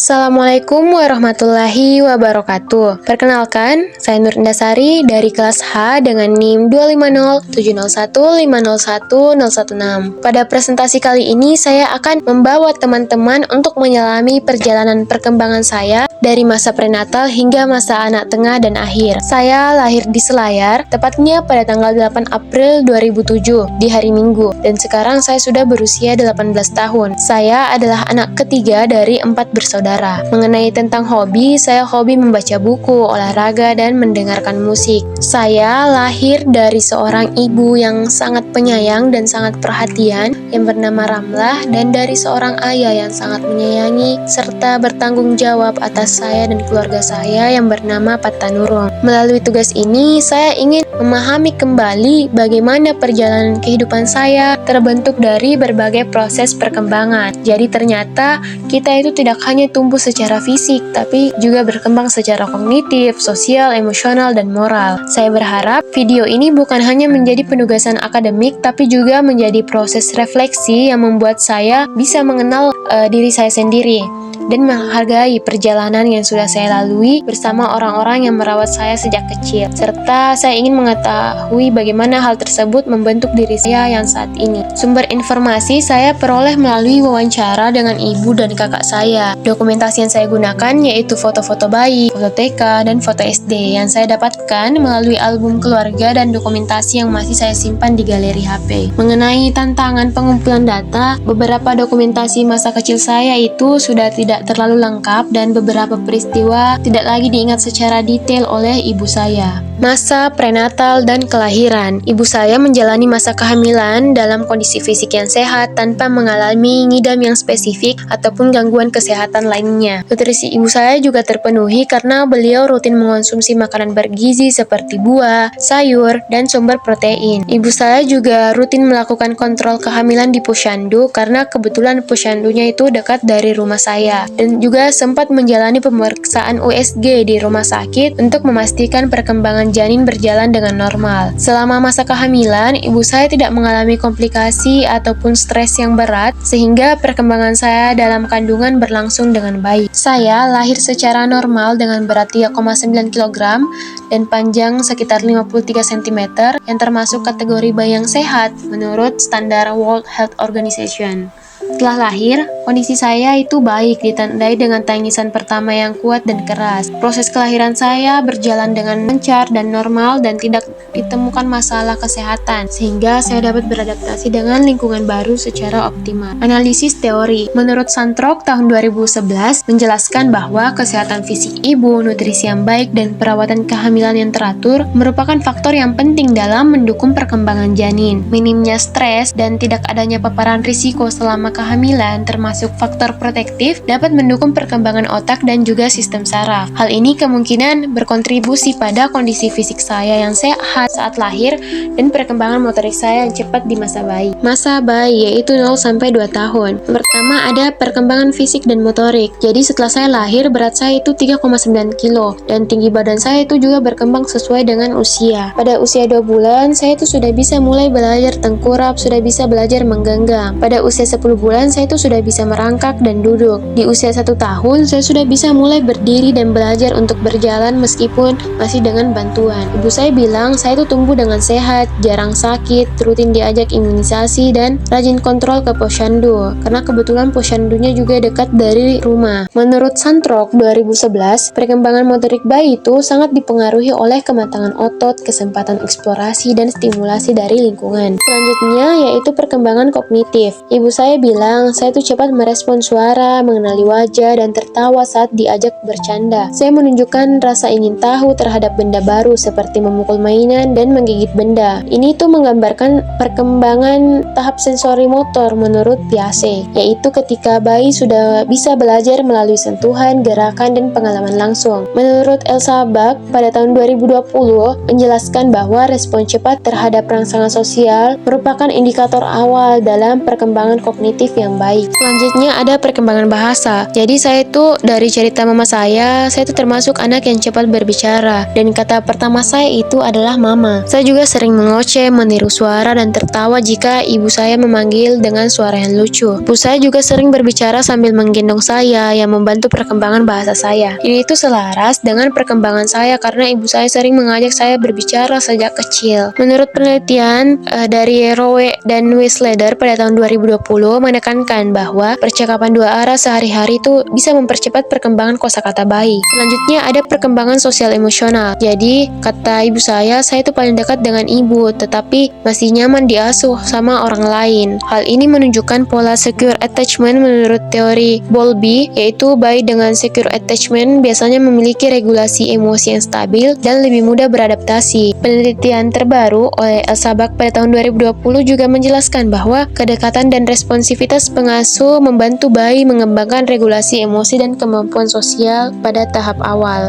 Assalamualaikum warahmatullahi wabarakatuh. Perkenalkan, saya Nur Indasari dari kelas H dengan NIM 2507015010116. Pada presentasi kali ini saya akan membawa teman-teman untuk menyelami perjalanan perkembangan saya dari masa prenatal hingga masa anak tengah dan akhir. Saya lahir di Selayar, tepatnya pada tanggal 8 April 2007 di hari Minggu, dan sekarang saya sudah berusia 18 tahun. Saya adalah anak ketiga dari 4 bersaudara. Mengenai tentang hobi, saya hobi membaca buku, olahraga, dan mendengarkan musik. Saya lahir dari seorang ibu yang sangat penyayang dan sangat perhatian yang bernama Ramlah, dan dari seorang ayah yang sangat menyayangi serta bertanggung jawab atas saya dan keluarga saya yang bernama Patanurung. Melalui tugas ini, saya ingin memahami kembali bagaimana perjalanan kehidupan saya terbentuk dari berbagai proses perkembangan. Jadi ternyata kita itu tidak hanya tumbuh secara fisik, tapi juga berkembang secara kognitif, sosial, emosional, dan moral. Saya berharap video ini bukan hanya menjadi penugasan akademik, tapi juga menjadi proses refleksi yang membuat saya bisa mengenal diri saya sendiri dan menghargai perjalanan yang sudah saya lalui bersama orang-orang yang merawat saya sejak kecil. Serta saya ingin mengetahui bagaimana hal tersebut membentuk diri saya yang saat ini. Sumber informasi saya peroleh melalui wawancara dengan ibu dan kakak saya. Dokumentasi yang saya gunakan yaitu foto-foto bayi, foto TK, dan foto SD yang saya dapatkan melalui album keluarga dan dokumentasi yang masih saya simpan di galeri HP. Mengenai tantangan pengumpulan data, beberapa dokumentasi masa kecil saya itu sudah tidak terlalu lengkap dan beberapa peristiwa tidak lagi diingat secara detail oleh ibu saya. Masa prenatal dan kelahiran. Ibu saya menjalani masa kehamilan dalam kondisi fisik yang sehat tanpa mengalami ngidam yang spesifik ataupun gangguan kesehatan lainnya. Nutrisi ibu saya juga terpenuhi karena beliau rutin mengonsumsi makanan bergizi seperti buah, sayur, dan sumber protein. Ibu saya juga rutin melakukan kontrol kehamilan di Posyandu karena kebetulan Posyandunya itu dekat dari rumah saya, dan juga sempat menjalani pemeriksaan USG di rumah sakit untuk memastikan perkembangan janin berjalan dengan normal. Selama masa kehamilan, ibu saya tidak mengalami komplikasi ataupun stres yang berat, sehingga perkembangan saya dalam kandungan berlangsung dengan baik. Saya lahir secara normal dengan berat 3,9 kg dan panjang sekitar 53 cm, yang termasuk kategori bayi yang sehat menurut standar World Health Organization. Setelah lahir, kondisi saya itu baik, ditandai dengan tangisan pertama yang kuat dan keras. Proses kelahiran saya berjalan dengan lancar dan normal dan tidak ditemukan masalah kesehatan, sehingga saya dapat beradaptasi dengan lingkungan baru secara optimal. Analisis teori. Menurut Santrok tahun 2011 menjelaskan bahwa kesehatan fisik ibu, nutrisi yang baik, dan perawatan kehamilan yang teratur merupakan faktor yang penting dalam mendukung perkembangan janin. Minimnya stres dan tidak adanya paparan risiko selama kehamilan termasuk faktor protektif dapat mendukung perkembangan otak dan juga sistem saraf. Hal ini kemungkinan berkontribusi pada kondisi fisik saya yang sehat saat lahir dan perkembangan motorik saya yang cepat di masa bayi. Masa bayi yaitu 0-2 tahun. Pertama ada perkembangan fisik dan motorik. Jadi setelah saya lahir berat saya itu 3,9 kg dan tinggi badan saya itu juga berkembang sesuai dengan usia. Pada usia 2 bulan saya itu sudah bisa mulai belajar tengkurap, sudah bisa belajar menggenggam. Pada usia 10 bulan saya itu sudah bisa merangkak dan duduk. Di usia 1 tahun saya sudah bisa mulai berdiri dan belajar untuk berjalan meskipun masih dengan bantuan. Ibu saya bilang saya itu tumbuh dengan sehat, jarang sakit, rutin diajak imunisasi, dan rajin kontrol ke Posyandu karena kebetulan Posyandunya juga dekat dari rumah. Menurut Santrok 2011, perkembangan motorik bayi itu sangat dipengaruhi oleh kematangan otot, kesempatan eksplorasi, dan stimulasi dari lingkungan. Selanjutnya yaitu perkembangan kognitif. Ibu saya bilang saya tuh cepat merespon suara, mengenali wajah, dan tertawa saat diajak bercanda. Saya menunjukkan rasa ingin tahu terhadap benda baru seperti memukul mainan dan menggigit benda. Ini tuh menggambarkan perkembangan tahap sensori motor menurut Piaget, yaitu ketika bayi sudah bisa belajar melalui sentuhan, gerakan, dan pengalaman langsung. Menurut Elsa Bach pada tahun 2020 menjelaskan bahwa respon cepat terhadap rangsangan sosial merupakan indikator awal dalam perkembangan kognitif yang baik. Selanjutnya Selanjutnya ada perkembangan bahasa. Jadi saya itu dari cerita mama saya itu termasuk anak yang cepat berbicara. Dan kata pertama saya itu adalah mama. Saya juga sering mengoceh, meniru suara dan tertawa jika ibu saya memanggil dengan suara yang lucu. Ibu saya juga sering berbicara sambil menggendong saya yang membantu perkembangan bahasa saya. Ini itu selaras dengan perkembangan saya karena ibu saya sering mengajak saya berbicara sejak kecil. Menurut penelitian dari Rowe dan Wiesleder pada tahun 2020 menekankan bahwa percakapan dua arah sehari-hari itu bisa mempercepat perkembangan kosakata bayi. Selanjutnya ada perkembangan sosial emosional. Jadi, kata ibu saya itu paling dekat dengan ibu, tetapi masih nyaman diasuh sama orang lain. Hal ini menunjukkan pola secure attachment menurut teori Bowlby, yaitu bayi dengan secure attachment biasanya memiliki regulasi emosi yang stabil dan lebih mudah beradaptasi. Penelitian terbaru oleh Elsabak pada tahun 2020 juga menjelaskan bahwa kedekatan dan responsivitas pengasuh membantu bayi mengembangkan regulasi emosi dan kemampuan sosial pada tahap awal.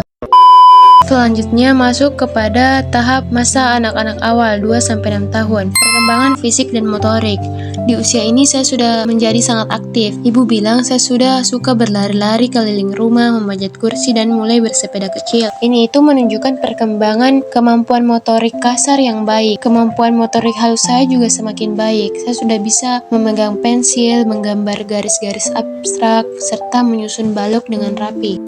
Selanjutnya masuk kepada tahap masa anak-anak awal 2-6 tahun. Perkembangan fisik dan motorik. Di usia ini saya sudah menjadi sangat aktif. Ibu bilang saya sudah suka berlari-lari keliling rumah, memanjat kursi dan mulai bersepeda kecil. Ini itu menunjukkan perkembangan kemampuan motorik kasar yang baik. Kemampuan motorik halus saya juga semakin baik. Saya sudah bisa memegang pensil, menggambar garis-garis abstrak, serta menyusun balok dengan rapi.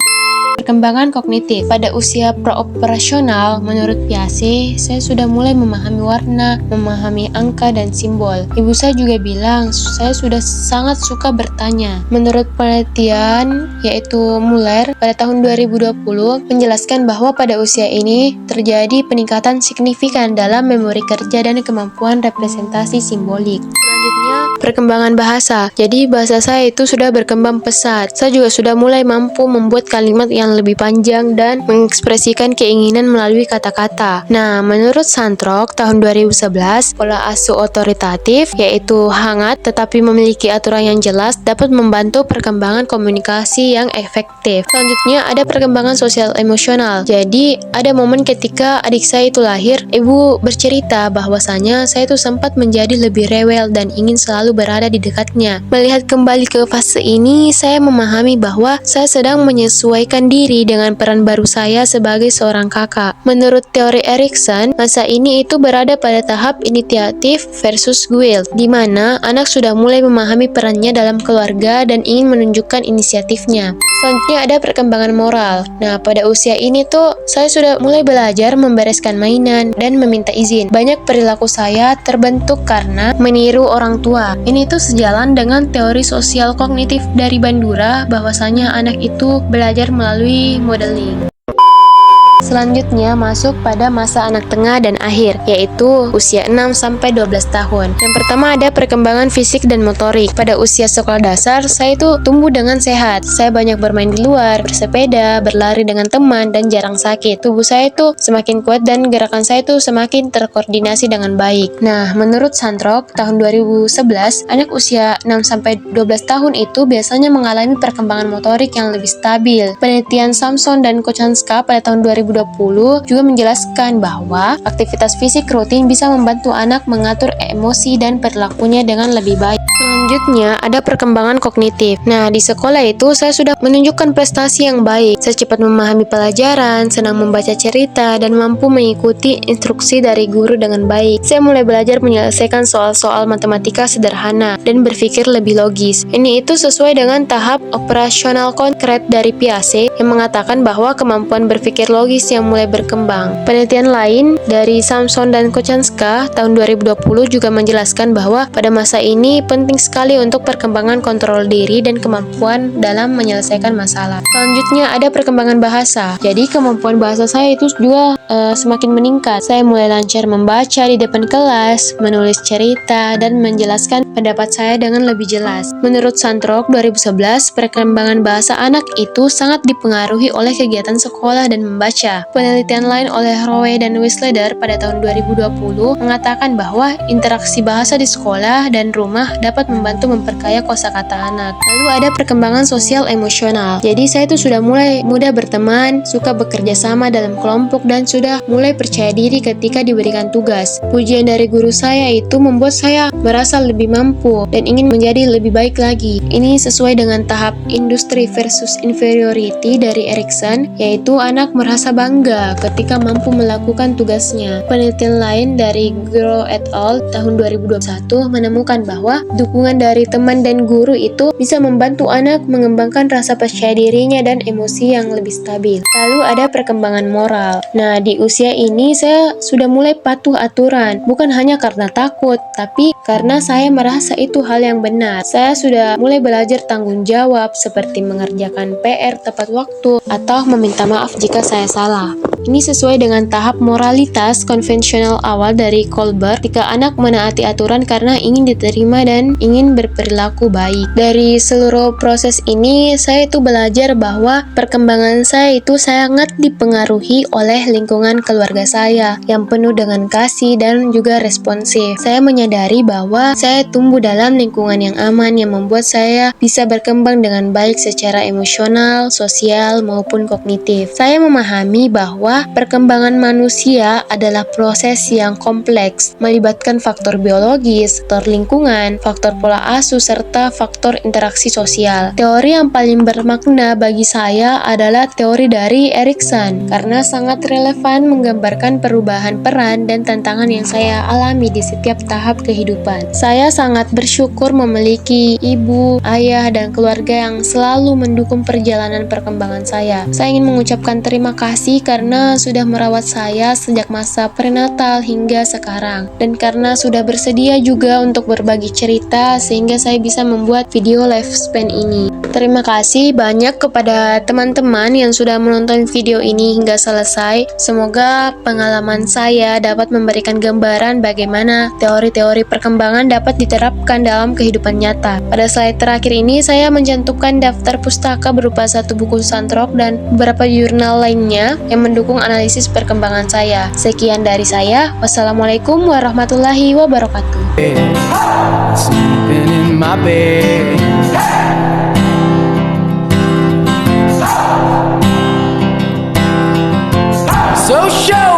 Perkembangan kognitif. Pada usia praoperasional, menurut Piaget, saya sudah mulai memahami warna, memahami angka dan simbol. Ibu saya juga bilang, saya sudah sangat suka bertanya. Menurut penelitian, yaitu Muller, pada tahun 2020, menjelaskan bahwa pada usia ini, terjadi peningkatan signifikan dalam memori kerja dan kemampuan representasi simbolik. Selanjutnya, perkembangan bahasa. Jadi bahasa saya itu sudah berkembang pesat. Saya juga sudah mulai mampu membuat kalimat yang lebih panjang dan mengekspresikan keinginan melalui kata-kata. Nah, menurut Santrok tahun 2011, pola asuh otoritatif yaitu hangat tetapi memiliki aturan yang jelas dapat membantu perkembangan komunikasi yang efektif. Selanjutnya ada perkembangan sosial emosional. Jadi, ada momen ketika adik saya itu lahir, ibu bercerita bahwasanya saya itu sempat menjadi lebih rewel dan ingin selalu berada di dekatnya. Melihat kembali ke fase ini, saya memahami bahwa saya sedang menyesuaikan diri dengan peran baru saya sebagai seorang kakak. Menurut teori Erikson, masa ini itu berada pada tahap inisiatif versus guilt, di mana anak sudah mulai memahami perannya dalam keluarga dan ingin menunjukkan inisiatifnya. Selanjutnya ada perkembangan moral. Nah, pada usia ini tuh saya sudah mulai belajar membereskan mainan dan meminta izin. Banyak perilaku saya terbentuk karena meniru orang tua. Ini tuh sejalan dengan teori sosial kognitif dari Bandura bahwasanya anak itu belajar melalui modeling. Selanjutnya masuk pada masa anak tengah dan akhir, yaitu usia 6-12 tahun. Yang pertama ada perkembangan fisik dan motorik. Pada usia sekolah dasar, saya itu tumbuh dengan sehat. Saya banyak bermain di luar, bersepeda, berlari dengan teman, dan jarang sakit. Tubuh saya itu semakin kuat dan gerakan saya itu semakin terkoordinasi dengan baik. Nah, menurut Santrok, tahun 2011, anak usia 6-12 tahun itu biasanya mengalami perkembangan motorik yang lebih stabil. Penelitian Samson dan Kochanska pada tahun 2020 juga menjelaskan bahwa aktivitas fisik rutin bisa membantu anak mengatur emosi dan perilakunya dengan lebih baik. Selanjutnya ada perkembangan kognitif. Nah, di sekolah itu saya sudah menunjukkan prestasi yang baik. Saya cepat memahami pelajaran, senang membaca cerita, dan mampu mengikuti instruksi dari guru dengan baik. Saya mulai belajar menyelesaikan soal-soal matematika sederhana dan berpikir lebih logis. Ini itu sesuai dengan tahap operasional konkret dari Piaget yang mengatakan bahwa kemampuan berpikir logis yang mulai berkembang. Penelitian lain dari Samson dan Kochanska tahun 2020 juga menjelaskan bahwa pada masa ini penting sekali untuk perkembangan kontrol diri dan kemampuan dalam menyelesaikan masalah. Selanjutnya ada perkembangan bahasa. Jadi kemampuan bahasa saya itu juga semakin meningkat. Saya mulai lancar membaca di depan kelas, menulis cerita, dan menjelaskan pendapat saya dengan lebih jelas. Menurut Santrok 2011, perkembangan bahasa anak itu sangat dipengaruhi oleh kegiatan sekolah dan membaca. Penelitian lain oleh Rowe dan Wiesleder pada tahun 2020 mengatakan bahwa interaksi bahasa di sekolah dan rumah dapat dapat membantu memperkaya kosakata anak. Lalu ada perkembangan sosial emosional. Jadi saya tuh sudah mulai mudah berteman, suka bekerja sama dalam kelompok, dan sudah mulai percaya diri ketika diberikan tugas. Pujian dari guru saya itu membuat saya merasa lebih mampu dan ingin menjadi lebih baik lagi. Ini sesuai dengan tahap industri versus inferiority dari Erikson, yaitu anak merasa bangga ketika mampu melakukan tugasnya. Penelitian lain dari Grow et al. Tahun 2021 menemukan bahwa dukungan dari teman dan guru itu bisa membantu anak mengembangkan rasa percaya dirinya dan emosi yang lebih stabil. Lalu ada perkembangan moral. Nah, di usia ini saya sudah mulai patuh aturan, bukan hanya karena takut, tapi karena saya merasa itu hal yang benar. Saya sudah mulai belajar tanggung jawab seperti mengerjakan PR tepat waktu atau meminta maaf jika saya salah. Ini sesuai dengan tahap moralitas konvensional awal dari Kohlberg ketika anak menaati aturan karena ingin diterima dan ingin berperilaku baik. Dari seluruh proses ini, saya itu belajar bahwa perkembangan saya itu sangat dipengaruhi oleh lingkungan keluarga saya yang penuh dengan kasih dan juga responsif. Saya menyadari bahwa saya tumbuh dalam lingkungan yang aman yang membuat saya bisa berkembang dengan baik secara emosional, sosial, maupun kognitif. Saya memahami bahwa perkembangan manusia adalah proses yang kompleks, melibatkan faktor biologis, faktor lingkungan, faktor pola asuh, serta faktor interaksi sosial. Teori yang paling bermakna bagi saya adalah teori dari Erikson, karena sangat relevan menggambarkan perubahan peran dan tantangan yang saya alami di setiap tahap kehidupan. Saya sangat bersyukur memiliki ibu, ayah, dan keluarga yang selalu mendukung perjalanan perkembangan saya. Saya ingin mengucapkan terima kasih karena sudah merawat saya sejak masa prenatal hingga sekarang, dan karena sudah bersedia juga untuk berbagi cerita sehingga saya bisa membuat video lifespan ini. Terima kasih banyak kepada teman-teman yang sudah menonton video ini hingga selesai. Semoga pengalaman saya dapat memberikan gambaran bagaimana teori-teori perkembangan dapat diterapkan dalam kehidupan nyata. Pada slide terakhir ini saya mencantumkan daftar pustaka berupa satu buku Santrok dan beberapa jurnal lainnya yang mendukung analisis perkembangan saya. Sekian dari saya. Wassalamualaikum warahmatullahi wabarakatuh. Sleeping in my bed. So show